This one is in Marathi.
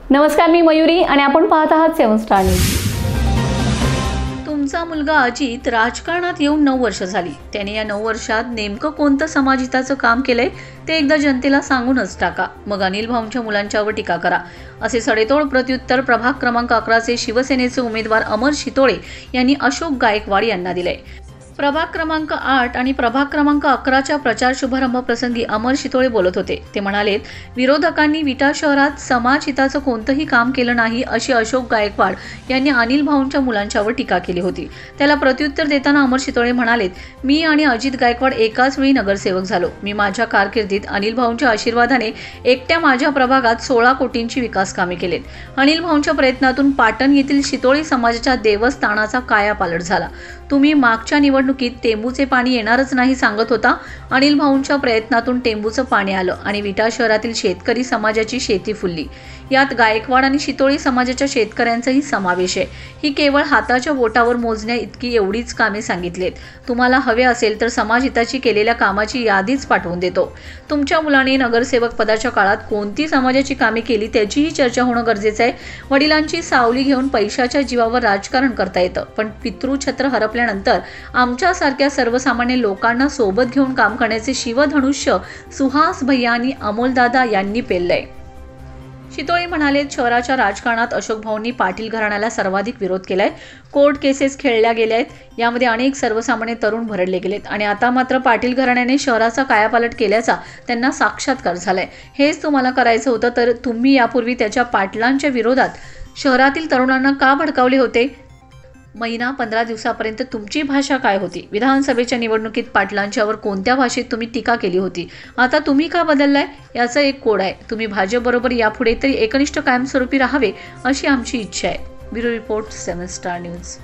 नमस्कार, मी मयुरी आणि आपण पाहत आहात 7 स्टार न्यूज। तुमचा मुलगा अजित राजकारणात येऊन 9 वर्ष झाली। त्याने या 9 वर्षात नेमकं कोणतं समाजहिताचं काम केलंय ते एकदा जनतेला सांगूनच टाका, मग अनिल भाऊंच्या मुलांच्यावर टीका करा, असे सडेतोड प्रत्युत्तर प्रभाग क्रमांक 11 चे शिवसेनेचे उमेदवार अमर शितोळे यांनी अशोक गायकवाड यांना दिले। प्रभाग क्रमांक 8 आणि प्रभाग क्रमांक 11च्या प्रचार शुभारंभ प्रसंगी अमर शितोळे बोलत होते। ते म्हणाले, विरोधकांनी विटा शहरात समाजहिताचं कोणतंही काम केलं नाही अशी अशोक गायकवाड यांनी अनिल भाऊंच्या मुलांच्यावर टीका केली होती। त्याला प्रत्युत्तर देताना अमर शितोळे म्हणाले, मी आणि अजित गायकवाड एकाच वेळी नगरसेवक झालो। मी माझ्या कारकिर्दीत अनिल भाऊंच्या आशीर्वादाने एकट्या माझ्या प्रभागात 16 कोटींची विकास कामे केलीत। अनिल भाऊंच्या प्रयत्नातून पाटण येथील शितोळे समाजाच्या देवस्थानाचा कायापालट झाला। तुम्ही मागच्या निवडणुकीत टेंबूचे पाणी येणारच नाही सांगत होता। अनिल भाऊंच्या प्रयत्नातून टेंबूचं पाणी आलं आणि विटा शहरातील शेतकरी समाजाची शेती फुलली। यात गायकवाड आणि शितोळे समाजाच्या शेतकऱ्यांचाही समावेश आहे। ही केवळ हाताच्या बोटावर मोजण्या इतकी एवढीच कामे सांगितलीत। तुम्हाला हवे असेल तर समाजहिताची केलेल्या कामाची यादीच पाठवून देतो। तुमच्या मुलाने नगरसेवक पदाच्या काळात कोणती समाजाची कामे केली त्याचीही चर्चा होणं गरजेचं आहे। वडिलांची सावली घेऊन पैशाच्या जीवावर राजकारण करता येतं, पण पितृछत्र हरपल्यानंतर आमच्यासारख्या सर्वसामान्य लोकांना सोबत घेऊन काम करण्याचे शिवधनुष्य सुहास भैया आणि अमोलदादा यांनी पेललंय। शितोळे म्हणाले, शहराच्या राजकारणात अशोक भाऊंनी पाटील घराण्याला सर्वाधिक विरोध केलाय। कोर्ट केसेस खेळल्या गेल्या आहेत, यामध्ये अनेक सर्वसामान्य तरुण भरडले गेलेत आणि आता मात्र पाटील घराण्याने शहराचा कायापालट केल्याचा त्यांना साक्षात्कार झालाय। हेच तुम्हाला करायचं होतं तर तुम्ही यापूर्वी त्याच्या पाटलांच्या विरोधात शहरातील तरुणांना का भडकावले होते? महिना 15 दिवसापर्यंत तुमची भाषा काय होती? विधानसभेच्या निवडणुकीत पाटलांच्यावर कोणत्या भाषेत तुम्ही टीका केली होती? आता तुम्ही का बदललाय? याचा एक कोड आहे। तुम्ही भाजपबरोबर यापुढे तरी एकनिष्ठ कायमस्वरूपी राहावे अशी आमची इच्छा आहे। Bureau report 7 star news.